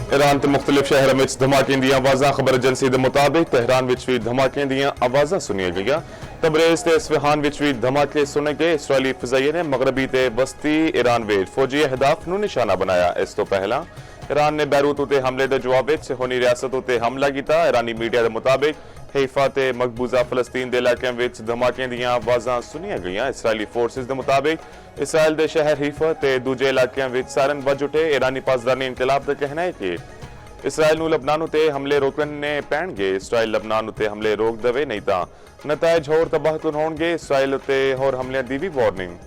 Iran के मुख्तलिफ शहरों में धमाके दी आवाज़ा। खबर एजेंसी के मुताबिक तेहरान में भी धमाके दी आवाज़ा सुनिया गई। तबरेज़ ते इस्फहान में भी धमाके सुने गए। इसराइली फ़ज़ाइये ने मगरबी ते वस्ती ईरान में फौजी अहदाफ नूं निशाना बनाया। इस तो पहला ईरान ने बैरूत उत्ते हमले के जवाब होनी रियासत उत्ते हमला किया। ईरानी मीडिया के मुताबिक हैफा ते मकबूजा फलस्तीन के इलाकों में धमाके दी आवाज़ा सुनिया गई। इसराइली फोर्सेस के मुताबिक इसराइल के शहर हैफा ते दूजे इलाकों में सायरन बज उठे। ईरानी पासदानी इनकलाब का कहना है कि इसराइल नूं लबनान उत्ते हमले रोकने पैणगे। इसराइल लबनान उत्ते हमले रोक देवे नहीं तो नताइज होर तबाहकुन होणगे। इसराइल उत्ते होर हमलियां दी भी वार्निंग।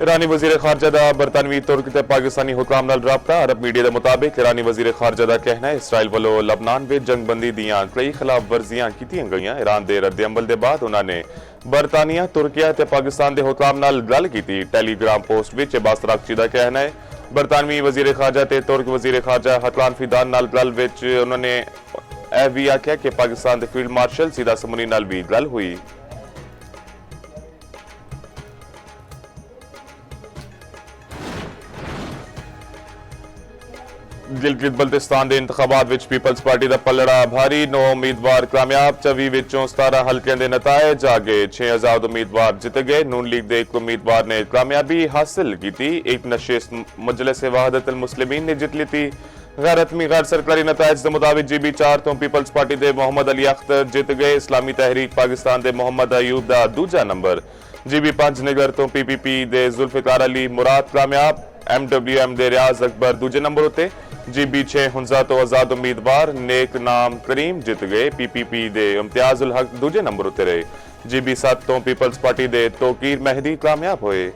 ईरानी वजीर खारजा का बरतानवी तुर्क ते पाकिस्तानी हुकाम नाल राबता। अरब मीडिया के मुताबिक ईरानी वजीर खारजा का कहना है इसराइल वालों लबनान में जंगबंदी दियां कई खिलाफ वर्जियां कीतियां गईयां। ईरान के रद्द अमल के बाद उन्होंने बरतानिया तुर्किया ते पाकिस्तान के हुकाम नाल गल की। Telegram post which Abbas Araghchi का कहना है बरतानवी वजीर खारजा ते तुर्क वजीर खारजा हतलान फिदान नाल गल विच उन्होंने यह भी आख्या कि पाकिस्तान के फील्ड मार्शल सीधा समूनी नाल भी गल हुई। गिलगित बल्तिस्तान के इंतखाबात विच पीपल्स पार्टी का पलड़ा भारी। 9 उम्मीदवार कामयाब। 24 विचों 17 हल्कों के नतायज आ गए। 6 आजाद उम्मीदवार जित गए। नून लीग के एक उम्मीदवार ने कामयाबी हासिल की थी। एक नशिस्त मजलिस वहदत अल मुस्लिमीन ने जीत ली थी। गैर हतमी गैर सरकारी नतायज के मुताबिक GB 4 तो पीपल्स पार्टी के मोहम्मद अली अख्तर जित गए। इस्लामी तहरीक पाकिस्तान के मोहम्मद अयूब का दूजा नंबर। GB 5 निगर तो PPP के जुल्फिकार अली मुराद कामयाब। MWM के रियाज अकबर दूजे नंबर उत्ते। GB 6 हुंजा तो आजाद उम्मीदवार नेक नाम करीम जित गए। PPP के इम्तियाज उल हक दूजे नंबर उत्ते रहे। GB 7 तो पीपल्स पार्टी के तोकीर मेहदी कामयाब होए।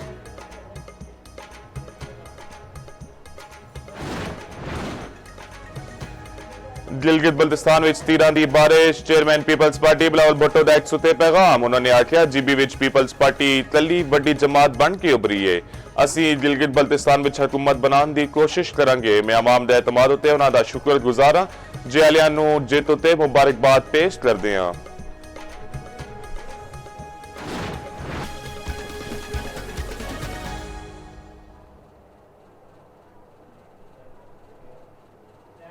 गिलगित बल्तिस्तान विच तीरां दी बारिश। चेयरमैन पीपल्स पार्टी बिलावल भुट्टो दा एक सुते पैगाम। उन्होंने आख्या GB विच पीपल्स पार्टी कली बड़ी जमात बन के उभरी है। असी गिलगित बल्तिस्तान विच हुकूमत बनाने की कोशिश करांगे। मैं आवाम दे एतमाद उत्ते उन्हां दा शुक्रगुजार हां। जे अलियां नूं जित उत्ते मुबारकबाद पेश करदे हां।